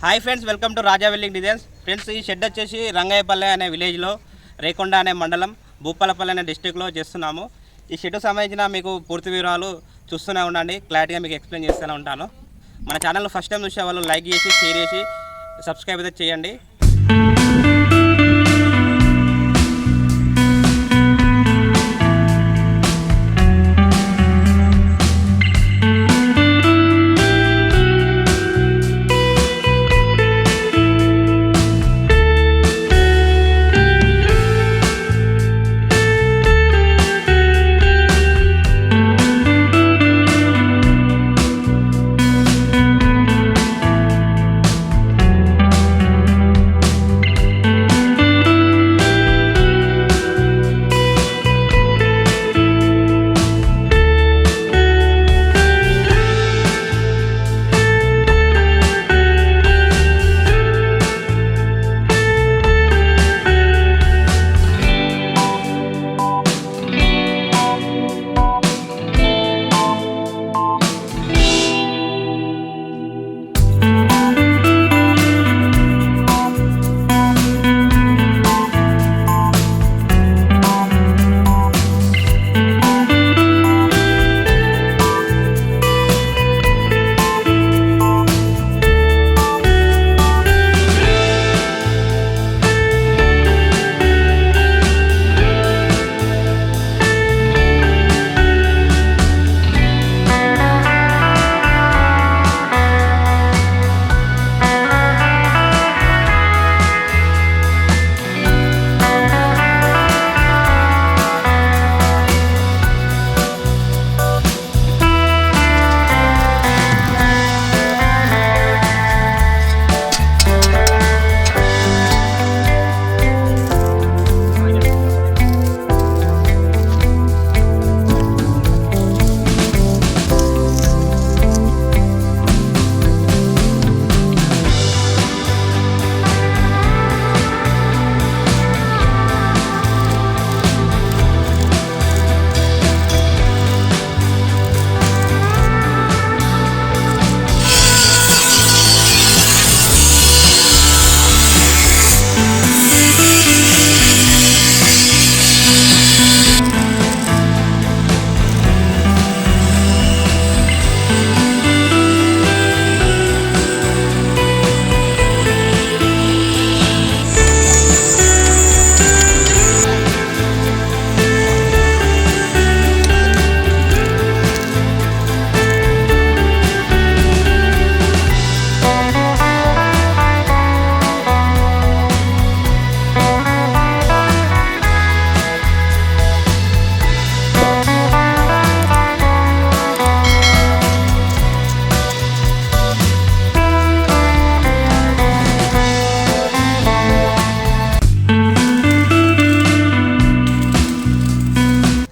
Hi friends, welcome to Raja welding designs. Friends, ఈ shed వచ్చేసి రంగయ్యపల్లె అనే విలేజ్లో, రేకొండ అనే మండలం, భూపాలపల్లి అనే డిస్టిక్లో చేస్తున్నాము. ఈ షెడ్కు సంబంధించిన మీకు పూర్తి వివరాలు చూస్తూనే ఉండండి, క్లారిటీగా మీకు ఎక్స్ప్లెయిన్ చేస్తూనే ఉంటాను. మన ఛానల్ ఫస్ట్ టైం చూసే వాళ్ళు లైక్ చేసి, షేర్ చేసి, సబ్స్క్రైబ్ అయితే చేయండి.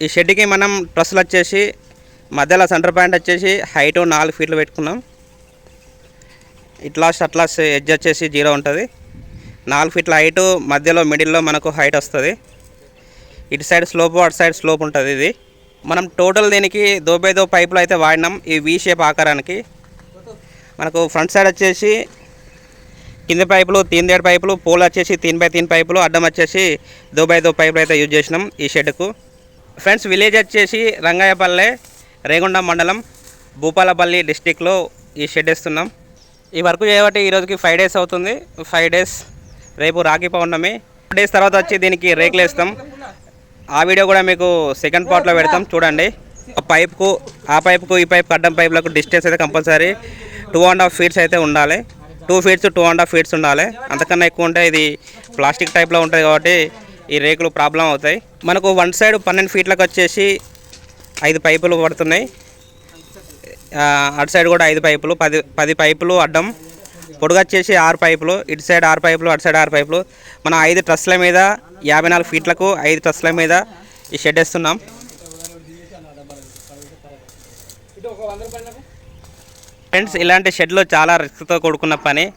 ఈ షెడ్కి మనం ట్రస్సులు వచ్చేసి మధ్యలో సెంటర్ పాయింట్ వచ్చేసి హైట్ 4 ఫీట్లు పెట్టుకున్నాం. ఇట్లా అట్లాస్ ఎడ్జ్ వచ్చేసి 0 ఉంటుంది. 4 ఫీట్ల హైటు, మధ్యలో మిడిల్లో మనకు హైట్ వస్తుంది. ఇటు సైడ్ స్లోపు, అటు సైడ్ స్లోప్ ఉంటుంది. ఇది మనం టోటల్ దీనికి దో పైపులు అయితే వాడినాం. ఈ వీ షేప్ ఆకారానికి మనకు ఫ్రంట్ సైడ్ వచ్చేసి కింద పైపులు 3 పైపులు, పోల్ వచ్చేసి 3x3 పైపులు, అడ్డం వచ్చేసి దో పైపులు అయితే యూజ్ చేసినాం ఈ షెడ్కు. ఫ్రెండ్స్, విలేజ్ వచ్చేసి రంగయ్యపల్లె, రేగొండ మండలం, భూపాలపల్లి డిస్టిక్లో ఈ షెడ్ వేస్తున్నాం. ఈ వర్క్ చేయబట్టి ఈరోజుకి 5 డేస్ అవుతుంది. 5 డేస్, రేపు రాఖీ పౌర్ణమి. 2 డేస్ తర్వాత వచ్చి దీనికి రేకులు వేస్తాం. ఆ వీడియో కూడా మీకు సెకండ్ పార్ట్లో పెడతాం, చూడండి. పైప్కు, ఆ పైపుకు, ఈ పైపుకు, అడ్డం పైపులకు డిస్టెన్స్ అయితే కంపల్సరీ 2.5 ఫీట్స్ అయితే ఉండాలి. 2 ఫీట్స్ 2.5 ఫీట్స్ ఉండాలి. అంతకన్నా ఎక్కువ ఉంటే ఇది ప్లాస్టిక్ టైప్లో ఉంటుంది కాబట్టి ఈ రేకులు ప్రాబ్లం అవుతాయి. మనకు వన్ సైడ్ 12 ఫీట్లకు వచ్చేసి 5 పైపులు పడుతున్నాయి. అటు సైడ్ కూడా 5 పైపులు, 10 పైపులు అడ్డం, పొడుగు వచ్చేసి 6 పైపులు, ఇటు సైడ్ 6 పైపులు, అటు సైడ్ 6 పైపులు. మనం 5 ట్రస్ల మీద 54 ఫీట్లకు 5 ట్రస్ల మీద ఈ షెడ్ వేస్తున్నాం. ఫ్రెండ్స్, ఇలాంటి షెడ్లో చాలా రిస్క్తో కూడుకున్న పని.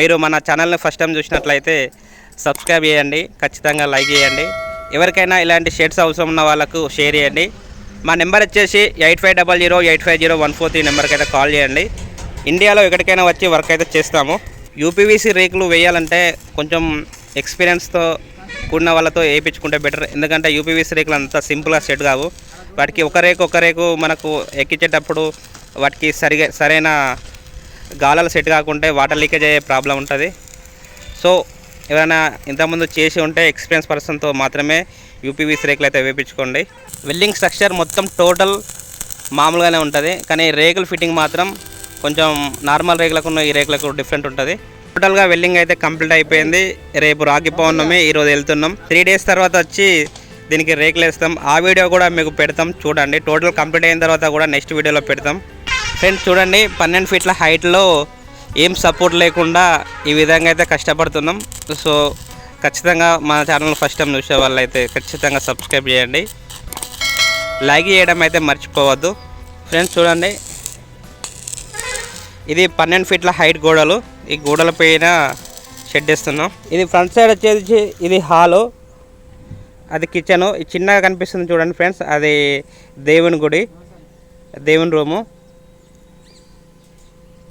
మీరు మన ఛానల్ని ఫస్ట్ టైం చూసినట్లయితే సబ్స్క్రైబ్ చేయండి, ఖచ్చితంగా లైక్ చేయండి. ఎవరికైనా ఇలాంటి షెడ్స్ అవసరం ఉన్న వాళ్ళకు షేర్ చేయండి. మా నెంబర్ వచ్చేసి 8500 850 143 నెంబర్కి అయితే కాల్ చేయండి. ఇండియాలో ఎక్కడికైనా వచ్చి వర్క్ అయితే చేస్తాము. యూపీవీసీ రేకులు వేయాలంటే కొంచెం ఎక్స్పీరియన్స్తో కూడిన వాళ్ళతో వేయించుకుంటే బెటర్. ఎందుకంటే యూపీవీసీ రేకులు అంత సింపుల్గా సెట్ కావు. వాటికి ఒక రేకు మనకు ఎక్కించేటప్పుడు వాటికి సరైన గాలాలు సెట్ కాకుంటే వాటర్ లీకేజ్ అయ్యే ప్రాబ్లం ఉంటుంది. సో ఎవరైనా ఇంతకుముందు చేసి ఉంటే ఎక్స్పీరియన్స్ పర్సన్తో మాత్రమే యూపీవీసీ రేకులు అయితే వేయించుకోండి. వెల్డింగ్ స్ట్రక్చర్ మొత్తం టోటల్ మామూలుగానే ఉంటుంది, కానీ రేకుల ఫిట్టింగ్ మాత్రం కొంచెం నార్మల్ రేకులకు ఈ రేకులకు డిఫరెంట్ ఉంటుంది. టోటల్గా వెల్డింగ్ అయితే కంప్లీట్ అయిపోయింది. రేపు రాఖీ పౌర్ణమి, ఈరోజు వెళ్తున్నాం. 3 days తర్వాత వచ్చి దీనికి రేకులు వేస్తాం. ఆ వీడియో కూడా మీకు పెడతాం, చూడండి. టోటల్ కంప్లీట్ అయిన తర్వాత కూడా నెక్స్ట్ వీడియోలో పెడతాం. ఫ్రెండ్స్ చూడండి, 12 feet హైట్లో ఏం సపోర్ట్ లేకుండా ఈ విధంగా అయితే కష్టపడుతున్నాం. సో ఖచ్చితంగా మన ఛానల్ ఫస్ట్ టైం చూసే వాళ్ళైతే ఖచ్చితంగా సబ్స్క్రైబ్ చేయండి, లైక్ చేయడం అయితే మర్చిపోవద్దు. ఫ్రెండ్స్ చూడండి, ఇది 12 feet హైట్ గోడలు. ఈ గోడల పైన షెడ్ వేస్తున్నాం. ఇది ఫ్రంట్ సైడ్ వచ్చేసి ఇది హాలు, అది కిచెను. చిన్నగా కనిపిస్తుంది చూడండి ఫ్రెండ్స్, అది దేవుని గుడి, దేవుని రూము.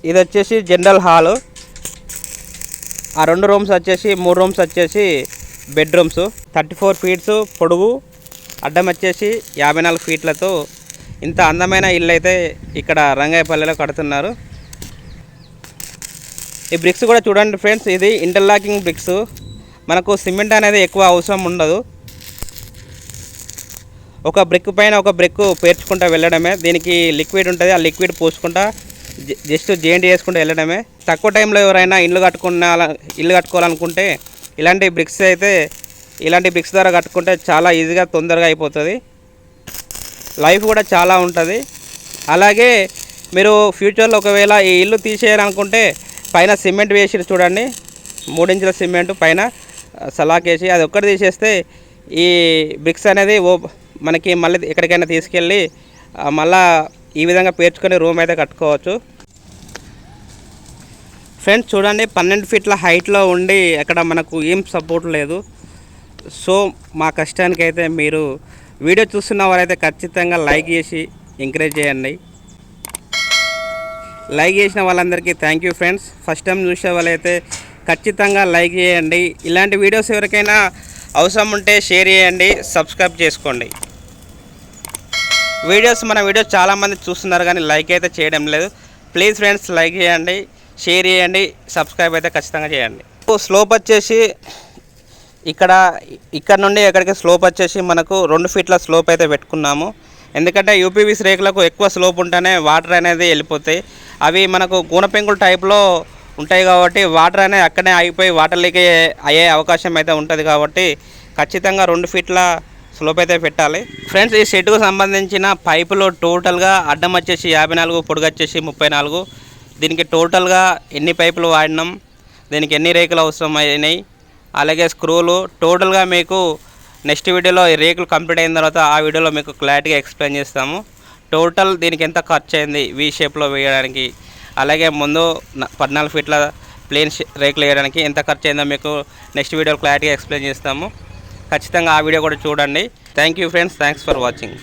ఇది వచ్చేసి జనరల్ హాలు. ఆ 2 rooms వచ్చేసి 3 rooms వచ్చేసి బెడ్రూమ్స్. 34 feet పొడుగు, అడ్డం వచ్చేసి 54 feet ఇంత అందమైన ఇల్లు అయితే ఇక్కడ రంగాయపల్లిలో కడుతున్నారు. ఈ బ్రిక్స్ కూడా చూడండి ఫ్రెండ్స్, ఇది ఇంటర్లాకింగ్ బ్రిక్స్. మనకు సిమెంట్ అనేది ఎక్కువ అవసరం ఉండదు. ఒక బ్రిక్ పైన ఒక బ్రిక్ పేర్చుకుంటూ వెళ్ళడమే. దీనికి లిక్విడ్ ఉంటుంది, ఆ లిక్విడ్ పోసుకుంటా జస్ట్ జాయింట్ చేసుకుంటూ వెళ్ళడమే. తక్కువ టైంలో ఎవరైనా ఇల్లు కట్టుకోవాలనుకుంటే ఇలాంటి బ్రిక్స్ ద్వారా కట్టుకుంటే చాలా ఈజీగా తొందరగా అయిపోతుంది, లైఫ్ కూడా చాలా ఉంటుంది. అలాగే మీరు ఫ్యూచర్లో ఒకవేళ ఈ ఇల్లు తీసేయాలనుకుంటే పైన సిమెంట్ వేసి చూడండి, 3 inches సిమెంట్ పైన సలాక్ వేసి అది ఒక్కటి తీసేస్తే ఈ బ్రిక్స్ అనేది మనకి మళ్ళీ ఎక్కడికైనా తీసుకెళ్ళి మళ్ళా ఈ విధంగా పేర్చుకొని రూమ్ అయితే కట్టుకోవచ్చు. ఫ్రెండ్స్ చూడండి, 12 feet హైట్లో ఉండి అక్కడ మనకు ఏం సపోర్ట్ లేదు. సో మా కష్టానికి అయితే మీరు వీడియో చూస్తున్న వారైతే ఖచ్చితంగా లైక్ చేసి ఎంకరేజ్ చేయండి. లైక్ చేసిన వాళ్ళందరికీ thank you friends. First time చూసే వాళ్ళైతే ఖచ్చితంగా లైక్ చేయండి. ఇలాంటి వీడియోస్ ఎవరికైనా అవసరం ఉంటే షేర్ చేయండి, సబ్స్క్రైబ్ చేసుకోండి. మన వీడియోస్ చాలామంది చూస్తున్నారు కానీ లైక్ అయితే చేయడం లేదు. ప్లీజ్ ఫ్రెండ్స్ లైక్ చేయండి, షేర్ చేయండి, సబ్స్క్రైబ్ అయితే ఖచ్చితంగా చేయండి. స్లోప్ వచ్చేసి ఇక్కడ నుండి ఎక్కడికి స్లోప్ వచ్చేసి మనకు 2 feet స్లోప్ అయితే పెట్టుకున్నాము. ఎందుకంటే యూపీవీసీ రేకులకు ఎక్కువ స్లోప్ ఉంటేనే వాటర్ అనేది వెళ్ళిపోతాయి. అవి మనకు గూనపెంకుల టైప్లో ఉంటాయి కాబట్టి వాటర్ అనేది అక్కడే ఆగిపోయి వాటర్ లీకేజ్ అయ్యే అవకాశం అయితే ఉంటుంది. కాబట్టి ఖచ్చితంగా 2 feet స్లోప్ అయితే పెట్టాలి. ఫ్రెండ్స్ ఈ షెడ్కు సంబంధించిన పైపులు టోటల్గా అడ్డం వచ్చేసి 54, పొడుగు వచ్చేసి 34. దీనికి టోటల్గా ఎన్ని పైపులు వాడినాం, దీనికి ఎన్ని రేకులు అవసరం అయినాయి, అలాగే స్క్రూలు టోటల్గా మీకు నెక్స్ట్ వీడియోలో ఈ రేకులు కంప్లీట్ అయిన తర్వాత ఆ వీడియోలో మీకు క్లారిటీగా ఎక్స్ప్లెయిన్ చేస్తాము. టోటల్ దీనికి ఎంత ఖర్చు అయింది వీ షేప్లో వేయడానికి, అలాగే ముందు 14 feet ప్లేన్ రేకులు వేయడానికి ఎంత ఖర్చు అయిందో మీకు నెక్స్ట్ వీడియోలో క్లారిటీగా ఎక్స్ప్లెయిన్ చేస్తాము. ఖచ్చితంగా ఆ వీడియో కూడా చూడండి. Thank you friends, thanks for watching.